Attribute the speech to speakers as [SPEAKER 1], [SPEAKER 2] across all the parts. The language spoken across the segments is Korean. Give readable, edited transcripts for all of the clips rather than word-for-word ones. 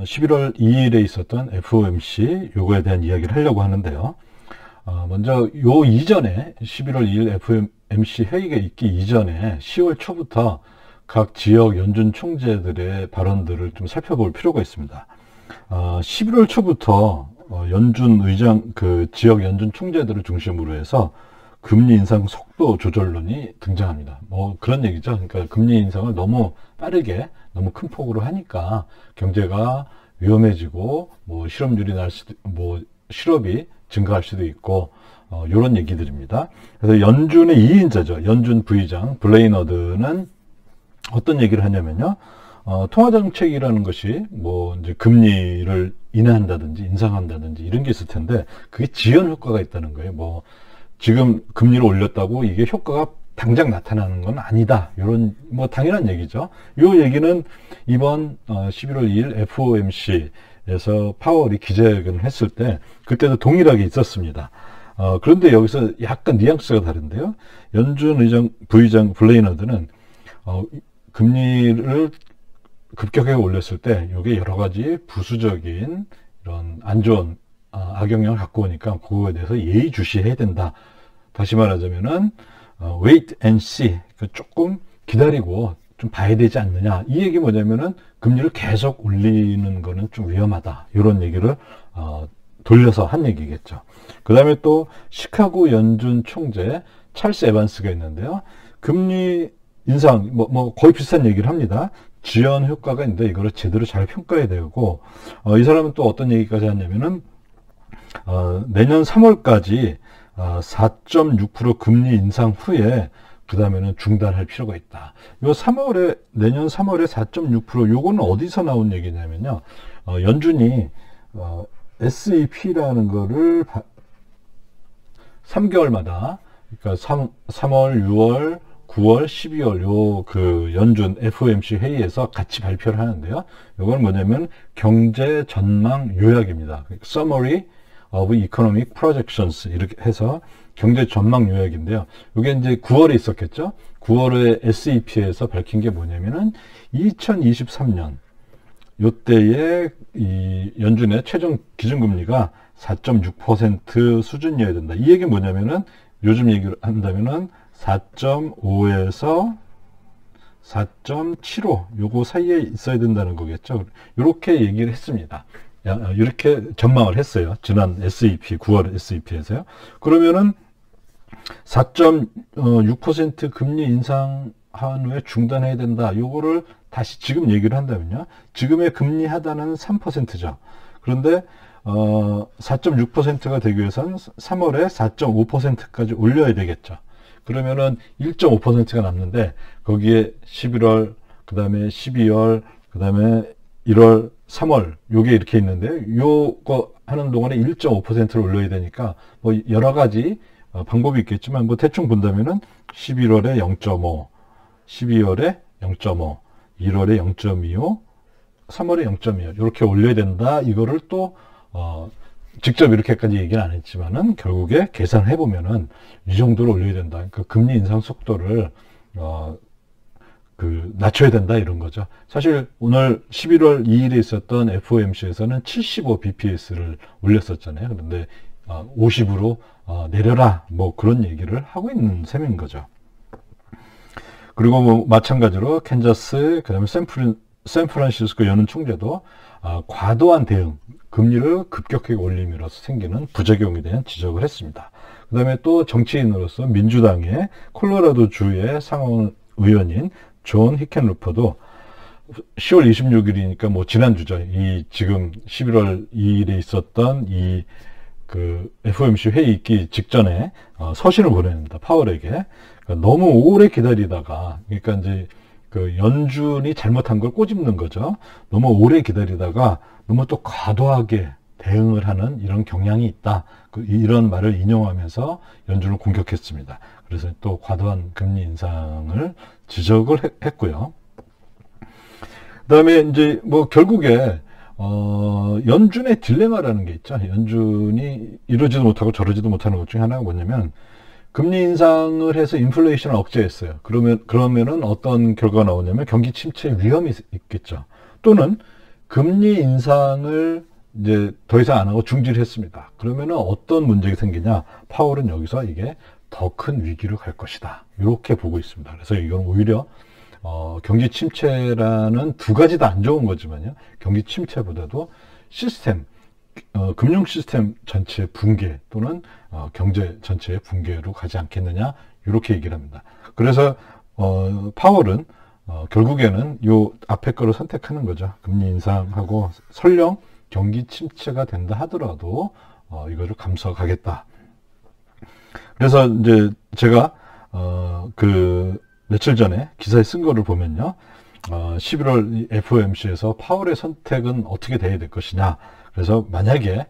[SPEAKER 1] 11월 2일에 있었던 FOMC 요거에 대한 이야기를 하려고 하는데요. 먼저 요 이전에 11월 2일 FOMC 회의가 있기 이전에 10월 초부터 각 지역 연준 총재들의 발언들을 좀 살펴볼 필요가 있습니다. 11월 초부터 연준 의장, 지역 연준 총재들을 중심으로 해서 금리 인상 속도 조절론이 등장합니다. 뭐 그런 얘기죠. 그러니까 금리 인상을 너무 빠르게, 너무 큰 폭으로 하니까 경제가 위험해지고, 뭐 실업률이 실업이 증가할 수도 있고, 이런 얘기들입니다. 그래서 연준의 2인자죠. 연준 부의장 블레이너드는 어떤 얘기를 하냐면요. 통화정책이라는 것이 뭐 이제 금리를 인하한다든지 인상한다든지 이런 게 있을 텐데 그게 지연 효과가 있다는 거예요. 뭐 지금 금리를 올렸다고 이게 효과가 당장 나타나는 건 아니다. 이런 뭐 당연한 얘기죠. 이 얘기는 이번 11월 2일 FOMC에서 파월이 기자회견을 했을 때 그때도 동일하게 있었습니다. 그런데 여기서 약간 뉘앙스가 다른데요. 연준 부의장 블레이너드는 금리를 급격하게 올렸을 때 이게 여러 가지 부수적인 이런 안 좋은 악영향을 갖고 오니까 그거에 대해서 예의주시해야 된다. 다시 말하자면은 wait and see, 조금 기다리고 좀 봐야 되지 않느냐. 이 얘기 뭐냐면은 금리를 계속 올리는 거는 좀 위험하다. 이런 얘기를 돌려서 한 얘기겠죠. 그 다음에 또 시카고 연준 총재 찰스 에반스가 있는데요. 금리 인상 뭐 거의 비슷한 얘기를 합니다. 지연 효과가 있는데 이거를 제대로 잘 평가해야 되고, 이 사람은 또 어떤 얘기까지 하냐면은 내년 3월까지 4.6% 금리 인상 후에 그 다음에는 중단할 필요가 있다. 내년 3월에 4.6% 요거는 어디서 나온 얘기냐면요. 연준이 SEP라는 거를 3개월마다, 그러니까 3월, 6월, 9월, 12월 연준 FOMC 회의에서 같이 발표를 하는데요. 이건 뭐냐면 경제 전망 요약입니다. Summary of Economic Projections 이렇게 해서 경제 전망 요약인데요. 이게 이제 9월에 있었겠죠. 9월에 SEP에서 밝힌 게 뭐냐면은 2023년 요때에 이 연준의 최종 기준금리가 4.6% 수준이어야 된다. 이 얘기는 뭐냐면은 요즘 얘기를 한다면은 4.5에서 4.75 요거 사이에 있어야 된다는 거겠죠. 이렇게 얘기를 했습니다. 이렇게 전망을 했어요. 지난 SEP 9월 SEP에서요. 그러면은 4.6% 금리 인상한 후에 중단해야 된다. 요거를 다시 지금 얘기를 한다면요. 지금의 금리 하단은 3%죠. 그런데 4.6%가 되기 위해서는 3월에 4.5%까지 올려야 되겠죠. 그러면은 1.5%가 남는데 거기에 11월, 그 다음에 12월, 그 다음에 1월, 3월 요게 이렇게 있는데 요거 하는 동안에 1.5%를 올려야 되니까 뭐 여러 가지 방법이 있겠지만 뭐 대충 본다면은 11월에 0.5, 12월에 0.5, 1월에 0.25, 3월에 0.25 이렇게 올려야 된다. 이거를 또 직접 이렇게까지 얘기는 안 했지만은 결국에 계산해 보면은 이 정도로 올려야 된다. 그러니까 금리 인상 속도를 낮춰야 된다 이런 거죠. 사실 오늘 11월 2일에 있었던 FOMC에서는 75 bps를 올렸었잖아요. 그런데 50으로 내려라 뭐 그런 얘기를 하고 있는 셈인 거죠. 그리고 뭐 마찬가지로 캔자스, 그다음에 샌프란시스코 연은 총재도 과도한 대응, 금리를 급격하게 올림으로써 생기는 부작용에 대한 지적을 했습니다. 그 다음에 또 정치인으로서 민주당의 콜로라도 주의 상원 의원인 존 히켄루퍼도 10월 26일이니까 뭐 지난주죠. 이 지금 11월 2일에 있었던 FOMC 회의 있기 직전에 서신을 보냅니다. 파월에게. 그러니까 너무 오래 기다리다가, 그러니까 이제 연준이 잘못한 걸 꼬집는 거죠. 너무 오래 기다리다가 너무 또 과도하게 대응을 하는 이런 경향이 있다. 이런 말을 인용하면서 연준을 공격했습니다. 그래서 또 과도한 금리 인상을 지적을 했고요. 그 다음에 이제 뭐 결국에 연준의 딜레마라는 게 있죠. 연준이 이러지도 못하고 저러지도 못하는 것 중에 하나가 뭐냐면 금리 인상을 해서 인플레이션을 억제했어요. 그러면은 어떤 결과가 나오냐면 경기 침체 위험이 있겠죠. 또는 금리 인상을 이제 더 이상 안 하고 중지했습니다. 그러면은 어떤 문제가 생기냐? 파월은 여기서 이게 더 큰 위기로 갈 것이다. 이렇게 보고 있습니다. 그래서 이건 오히려 경기 침체라는 두 가지 다 안 좋은 거지만요. 경기 침체보다도 시스템, 금융 시스템 전체 붕괴 또는 경제 전체의 붕괴로 가지 않겠느냐 이렇게 얘기를 합니다. 그래서 파월은 결국에는 요 앞에 거를 선택하는 거죠. 금리 인상하고 설령 경기 침체가 된다 하더라도 이거를 감수하겠다. 그래서 이제 제가 그 며칠 전에 기사에 쓴 거를 보면요. 11월 FOMC에서 파월의 선택은 어떻게 돼야 될 것이냐. 그래서 만약에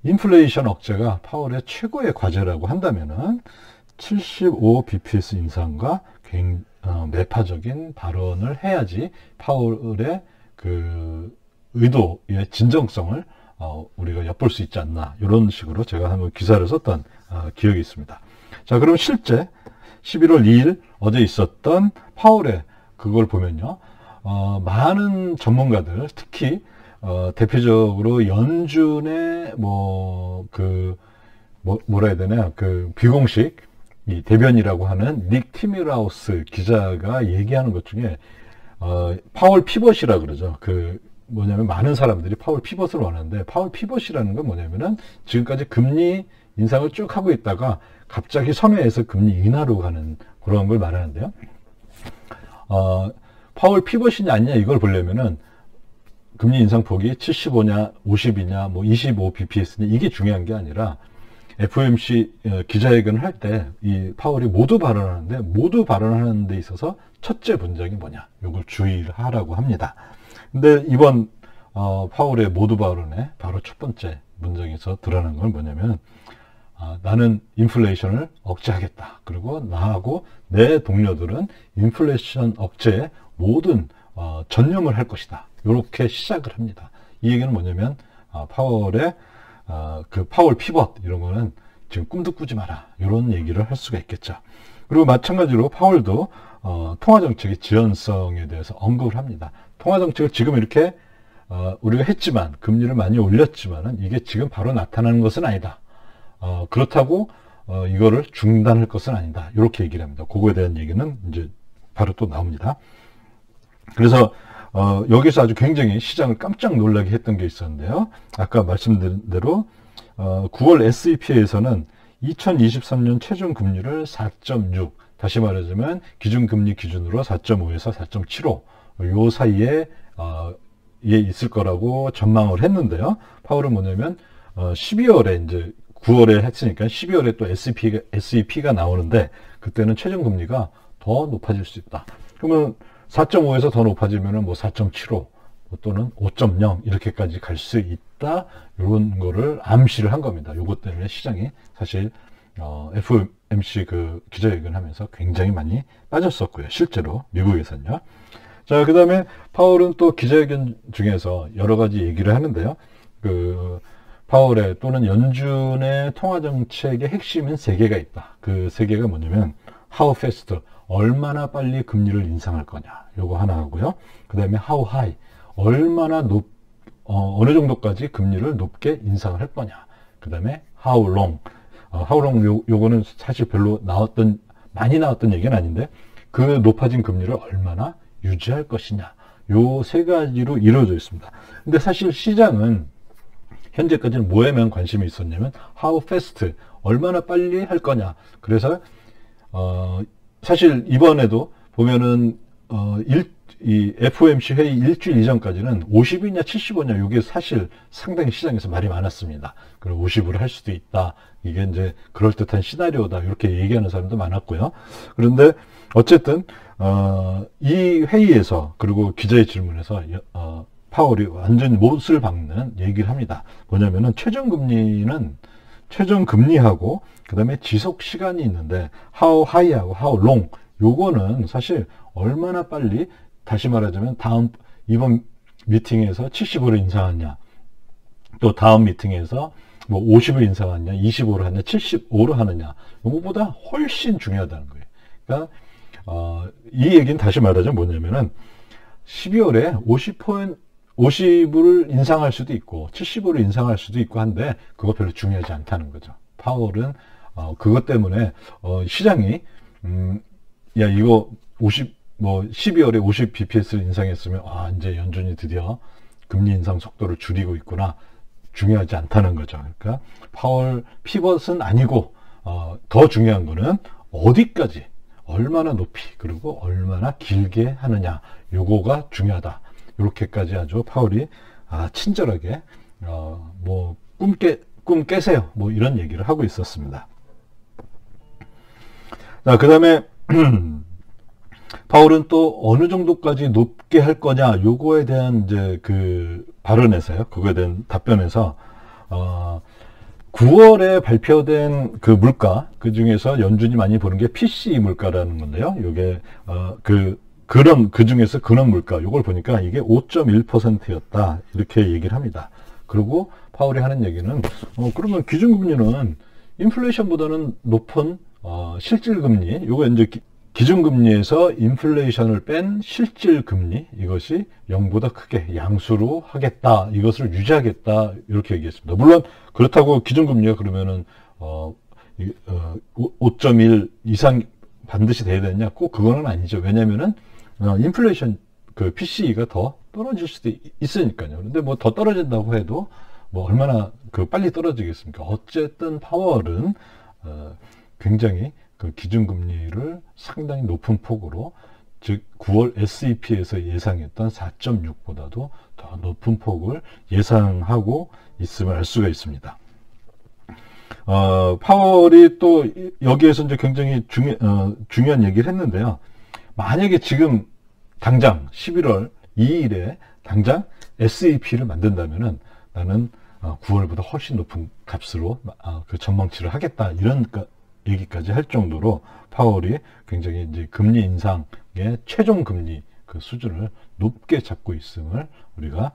[SPEAKER 1] 인플레이션 억제가 파월의 최고의 과제라고 한다면은 75bps 인상과 매파적인 발언을 해야지 파월의 그 의도의 진정성을 우리가 엿볼 수 있지 않나. 이런 식으로 제가 한번 기사를 썼던 기억이 있습니다. 자, 그럼 실제 11월 2일 어제 있었던 파월의 그걸 보면요. 많은 전문가들, 특히 대표적으로 연준의 뭐라 해야 되나, 그 비공식 이 대변이라고 하는 닉 티밀하우스 기자가 얘기하는 것 중에 파월 피벗이라 그러죠. 그 뭐냐면 많은 사람들이 파월 피벗을 원하는데, 파월 피벗이라는 건 뭐냐면은 지금까지 금리 인상을 쭉 하고 있다가 갑자기 선회해서 금리 인하로 가는 그런 걸 말하는데요. 파월 피벗이냐 아니냐 이걸 보려면은 금리 인상폭이 75냐 50이냐 뭐 25 bps냐 이게 중요한 게 아니라 FOMC 기자회견을 할 때 이 파월이 모두 발언하는데, 모두 발언하는 데 있어서 첫째 문장이 뭐냐, 이걸 주의를 하라고 합니다. 근데 이번 파월의 모두 발언에 바로 첫 번째 문장에서 드러난 건 뭐냐면, 나는 인플레이션을 억제하겠다. 그리고 나하고 내 동료들은 인플레이션 억제에 모든 전념을 할 것이다. 이렇게 시작을 합니다. 이 얘기는 뭐냐면 파월의 그 파월 피벗 이런 거는 지금 꿈도 꾸지 마라, 이런 얘기를 할 수가 있겠죠. 그리고 마찬가지로 파월도 통화정책의 지연성에 대해서 언급을 합니다. 통화정책을 지금 이렇게 우리가 했지만, 금리를 많이 올렸지만은 이게 지금 바로 나타나는 것은 아니다. 그렇다고 이거를 중단할 것은 아니다. 이렇게 얘기를 합니다. 그거에 대한 얘기는 이제 바로 또 나옵니다. 그래서 여기서 아주 굉장히 시장을 깜짝 놀라게 했던 게 있었는데요. 아까 말씀드린 대로 9월 SEP에서는 2023년 최종 금리를 4.6, 다시 말하자면 기준금리 기준으로 4.5에서 4.75, 요 사이에 있을 거라고 전망을 했는데요. 파월은 뭐냐면 12월에 이제 9월에 했으니까 12월에 또 SEP가 나오는데, 그때는 최종 금리가 더 높아질 수 있다. 그러면 4.5에서 더 높아지면은 뭐 4.75 또는 5.0 이렇게까지 갈 수 있다. 이런 거를 암시를 한 겁니다. 요것 때문에 시장이 사실 FOMC 그 기자회견 하면서 굉장히 많이 빠졌었고요. 실제로 미국에서는요. 자, 그다음에 파월은 또 기자회견 중에서 여러 가지 얘기를 하는데요. 그 파월의 또는 연준의 통화정책의 핵심은 세 개가 있다. 그 세 개가 뭐냐면 how fast, 얼마나 빨리 금리를 인상할 거냐, 요거 하나 하고요. 그 다음에 how high, 얼마나 어느 정도까지 금리를 높게 인상을 할 거냐. 그 다음에 how long, 요거는 사실 별로 많이 나왔던 얘기는 아닌데, 그 높아진 금리를 얼마나 유지할 것이냐. 요 세 가지로 이루어져 있습니다. 근데 사실 시장은 현재까지는 뭐에만 관심이 있었냐면 how fast, 얼마나 빨리 할 거냐. 그래서 사실 이번에도 보면은 이 FOMC 회의 일주일 이전까지는 50이냐 75냐 이게 사실 상당히 시장에서 말이 많았습니다. 그리고 50으로 할 수도 있다. 이게 이제 그럴듯한 시나리오다. 이렇게 얘기하는 사람도 많았고요. 그런데 어쨌든 이 회의에서, 그리고 기자의 질문에서 파월이 완전히 못을 박는 얘기를 합니다. 뭐냐면은 최종금리하고 그 다음에 지속 시간이 있는데 how high하고 how long, 요거는 사실 얼마나 빨리, 다시 말하자면 이번 미팅에서 75를 인상하냐, 또 다음 미팅에서 뭐 50을 인상하냐, 25를 하냐, 75를 하느냐, 요거보다 훨씬 중요하다는 거예요. 그러니까 이 얘기는 다시 말하자면 뭐냐면은 12월에 50을 인상할 수도 있고 70으로 인상할 수도 있고 한데 그거 별로 중요하지 않다는 거죠. 파월은 그것 때문에 시장이 야 이거 12월에 50 bps를 인상했으면 이제 연준이 드디어 금리 인상 속도를 줄이고 있구나. 중요하지 않다는 거죠. 그러니까 파월 피벗은 아니고 더 중요한 거는 어디까지 얼마나 높이 그리고 얼마나 길게 하느냐 요거가 중요하다. 이렇게까지 아주 파월이 친절하게 뭐 꿈 깨세요 뭐 이런 얘기를 하고 있었습니다. 자, 그 다음에 파월은 또 어느 정도까지 높게 할 거냐 요거에 대한 이제 그 발언에서요, 그거에 대한 답변에서 9월에 발표된 그 물가, 그 중에서 연준이 많이 보는 게 PCE 물가라는 건데요. 요게 그 중에서 근원 물가 요걸 보니까 이게 5.1%였다 이렇게 얘기를 합니다. 그리고 파월이 하는 얘기는 그러면 기준금리는 인플레이션보다는 높은 실질금리, 요거 이제 기준금리에서 인플레이션을 뺀 실질금리, 이것이 0보다 크게 양수로 하겠다, 이것을 유지하겠다 이렇게 얘기했습니다. 물론 그렇다고 기준금리가 그러면은 5.1 이상 반드시 돼야 되느냐, 꼭 그거는 아니죠. 왜냐면은 인플레이션 그 PCE가 더 떨어질 수도 있으니까요. 근데 뭐 더 떨어진다고 해도 뭐 얼마나 빨리 떨어지겠습니까? 어쨌든 파월은 굉장히 그 기준금리를 상당히 높은 폭으로, 즉 9월 SEP에서 예상했던 4.6보다도 더 높은 폭을 예상하고 있음을 알 수가 있습니다. 파월이 또 여기에서 이제 굉장히 중요한 얘기를 했는데요. 만약에 지금 당장 11월 2일에 당장 SEP를 만든다면은 나는 9월보다 훨씬 높은 값으로 그 전망치를 하겠다, 이런 얘기까지 할 정도로 파월이 굉장히 이제 금리 인상의 최종 금리 그 수준을 높게 잡고 있음을 우리가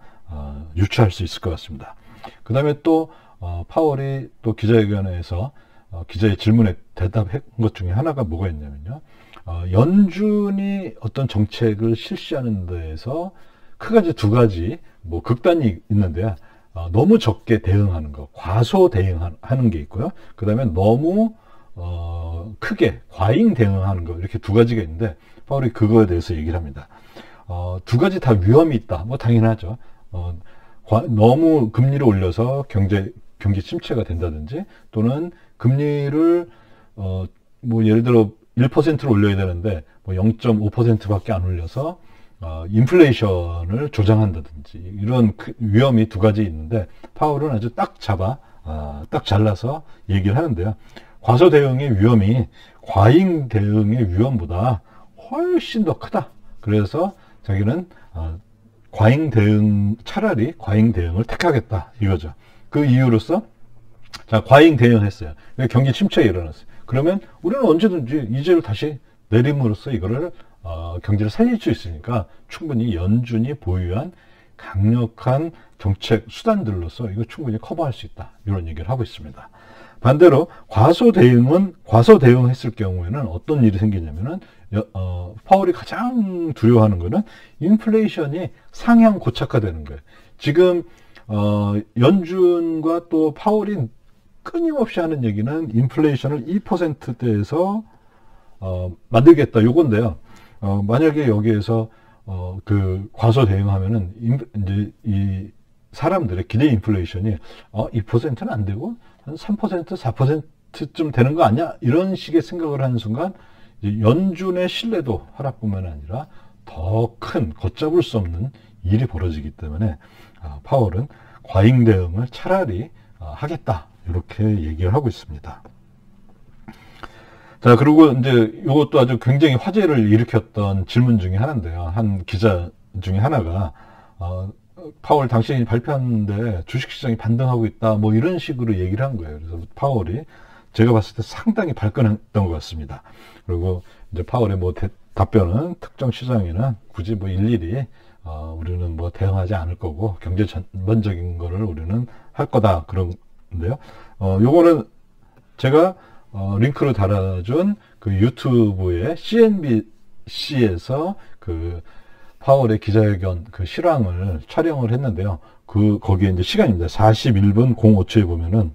[SPEAKER 1] 유추할 수 있을 것 같습니다. 그 다음에 또 파월이 또 기자회견에서 기자의 질문에 대답한 것 중에 하나가 뭐가 있냐면요, 연준이 어떤 정책을 실시하는 데에서 크게 두 가지 뭐 극단이 있는데요. 너무 적게 대응하는 거, 과소 대응하는 게 있고요. 그 다음에 너무 크게 과잉 대응하는 거, 이렇게 두 가지가 있는데 파월이 그거에 대해서 얘기를 합니다. 두 가지 다 위험이 있다. 뭐 당연하죠. 너무 금리를 올려서 경기 침체가 된다든지, 또는 금리를 뭐 예를 들어 1%를 올려야 되는데 뭐 0.5%밖에 안 올려서 인플레이션을 조장한다든지, 이런 위험이 두 가지 있는데 파월은 아주 딱 잘라서 얘기를 하는데요. 과소 대응의 위험이 과잉 대응의 위험보다 훨씬 더 크다. 그래서 자기는 차라리 과잉 대응을 택하겠다, 이거죠. 그 이유로서 자, 과잉 대응했어요. 경기 침체가 일어났어요. 그러면 우리는 언제든지 이자를 다시 내림으로써 이거를 경제를 살릴 수 있으니까 충분히 연준이 보유한 강력한 정책 수단들로서 이거 충분히 커버할 수 있다, 이런 얘기를 하고 있습니다. 반대로 과소 대응했을 경우에는 어떤 일이 생기냐면은 파월이 가장 두려워하는 거는 인플레이션이 상향 고착화되는 거예요. 지금 연준과 또 파월이 끊임없이 하는 얘기는 인플레이션을 2%대에서 만들겠다, 요건데요. 만약에 여기에서 그 과소 대응하면은 이제 이 사람들의 기대 인플레이션이 2%는 안 되고 한 3%, 4%쯤 되는 거 아니야? 이런 식의 생각을 하는 순간 이제 연준의 신뢰도 하락뿐만 아니라 더 큰 걷잡을 수 없는 일이 벌어지기 때문에 파월은 과잉 대응을 차라리 하겠다, 이렇게 얘기를 하고 있습니다. 자, 그리고 이제 이것도 아주 굉장히 화제를 일으켰던 질문 중에 하나인데요. 한 기자 중에 하나가 파월 당신이 발표하는데 주식시장이 반등하고 있다, 뭐 이런 식으로 얘기를 한 거예요. 그래서 파월이 제가 봤을 때 상당히 발끈했던 것 같습니다. 그리고 이제 파월의 뭐 답변은 특정 시장에는 굳이 뭐 일일이 우리는 뭐 대응하지 않을 거고 경제 전반적인 거를 우리는 할 거다, 그런데요. 요거는 제가 링크로 달아준 그 유튜브의 CNBC에서 그 파월의 기자회견 그 실황을 촬영을 했는데요. 거기에 이제 시간입니다. 41분 05초에 보면은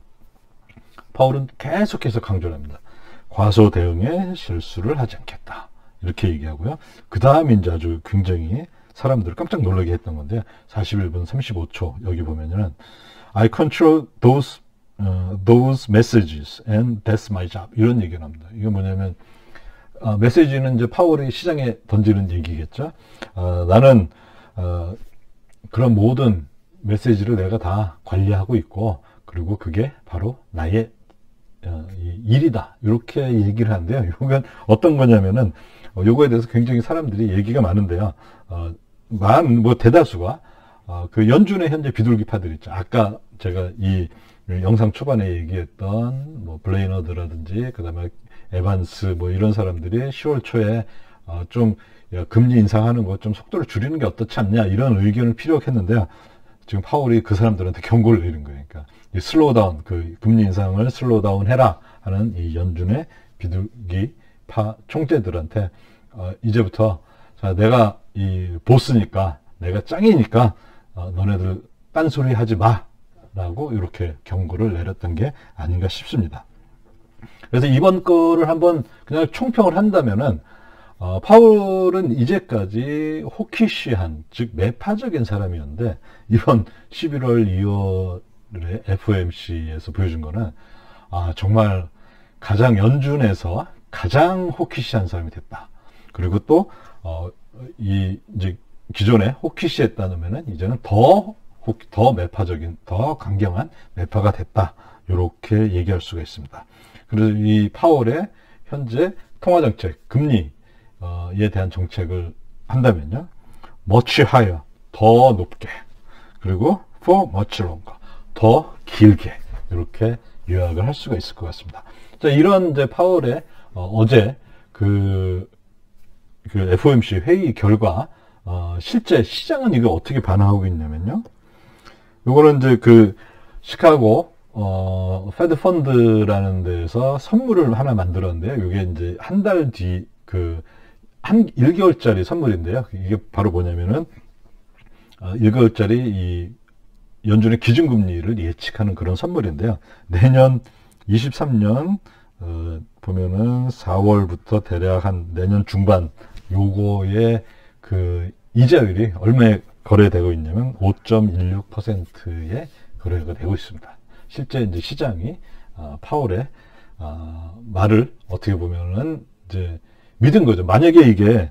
[SPEAKER 1] 파월은 계속해서 강조를 합니다. 과소 대응에 실수를 하지 않겠다. 이렇게 얘기하고요. 그 다음에 이제 아주 굉장히 사람들을 깜짝 놀라게 했던 건데, 41분 35초, 여기 보면은, I control those messages and that's my job. 이런 얘기가 납니다. 이게 뭐냐면, 메시지는 이제 파월이 시장에 던지는 얘기겠죠. 나는, 그런 모든 메시지를 내가 다 관리하고 있고, 그리고 그게 바로 나의 일이다. 이렇게 얘기를 하는데요. 이건 어떤 거냐면은, 요거에 대해서 굉장히 사람들이 얘기가 많은데요. 대다수가, 그 연준의 현재 비둘기파들 있죠. 아까 제가 이 영상 초반에 얘기했던, 블레이너드라든지, 그 다음에 에반스, 이런 사람들이 10월 초에, 좀, 금리 인상하는 거 좀 속도를 줄이는 게 어떻지 않냐, 이런 의견을 피력했는데요. 지금 파월이 그 사람들한테 경고를 내린 거예요. 그러니까, 이 슬로우다운, 그 금리 인상을 슬로우다운 해라 하는 이 연준의 비둘기파 총재들한테, 이제부터, 자, 내가 이 보스니까, 내가 짱이니까, 너네들 딴소리 하지 마. 라고 이렇게 경고를 내렸던 게 아닌가 싶습니다. 그래서 이번 거를 한번 그냥 총평을 한다면은, 파월은 이제까지 호키시한, 즉 매파적인 사람이었는데, 이번 11월 2월에 FOMC에서 보여준 거는, 정말 가장 가장 호키시한 사람이 됐다. 그리고 또, 이제 기존에 호키시했다면은 이제는 더 매파적인, 더 강경한 매파가 됐다. 이렇게 얘기할 수가 있습니다. 그래서 이 파월의 현재 통화정책, 금리에 대한 정책을 한다면요. much higher, 더 높게. 그리고 for much longer, 더 길게. 이렇게 요약을 할 수가 있을 것 같습니다. 자, 이런 이제 파월의 어제 그 FOMC 회의 결과, 실제 시장은 이거 어떻게 반응하고 있냐면요. 요거는 이제 그 시카고 페드 펀드라는 데에서 선물을 하나 만들었는데요. 이게 이제 한 달 뒤 한 1개월짜리 선물인데요. 이게 바로 뭐냐면은 1개월짜리 이 연준의 기준금리를 예측하는 그런 선물인데요. 내년 23년 보면은 4월부터 대략 한 내년 중반 요거의 그 이자율이 얼마에 거래되고 있냐면 5.16%에 거래가 되고 있습니다. 실제 이제 시장이 파월의 말을 어떻게 보면은 이제 믿은 거죠. 만약에 이게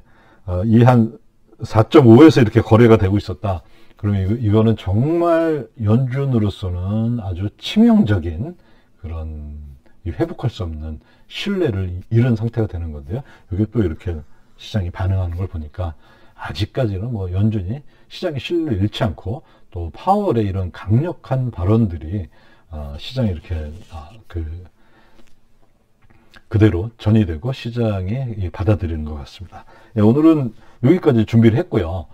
[SPEAKER 1] 이 한 4.5에서 이렇게 거래가 되고 있었다. 그러면 이거는 정말 연준으로서는 아주 치명적인 그런 회복할 수 없는 신뢰를 잃은 상태가 되는 건데요. 이게 또 이렇게 시장이 반응하는 걸 보니까 아직까지는 연준이 시장의 신뢰를 잃지 않고 또 파월의 이런 강력한 발언들이 시장에 이렇게 그대로 전이되고 시장이 받아들이는 것 같습니다. 오늘은 여기까지 준비를 했고요.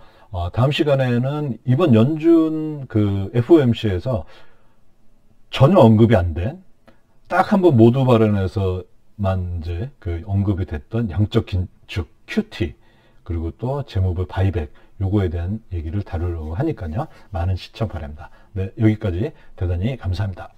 [SPEAKER 1] 다음 시간에는 이번 연준 그 FOMC에서 전혀 언급이 안 된, 딱 한 번 모두 발언에서만 이제 그 언급이 됐던 양적 긴축 QT, 그리고 또 재무부 바이백, 요거에 대한 얘기를 다루려고 하니까요. 많은 시청 바랍니다. 네, 여기까지 대단히 감사합니다.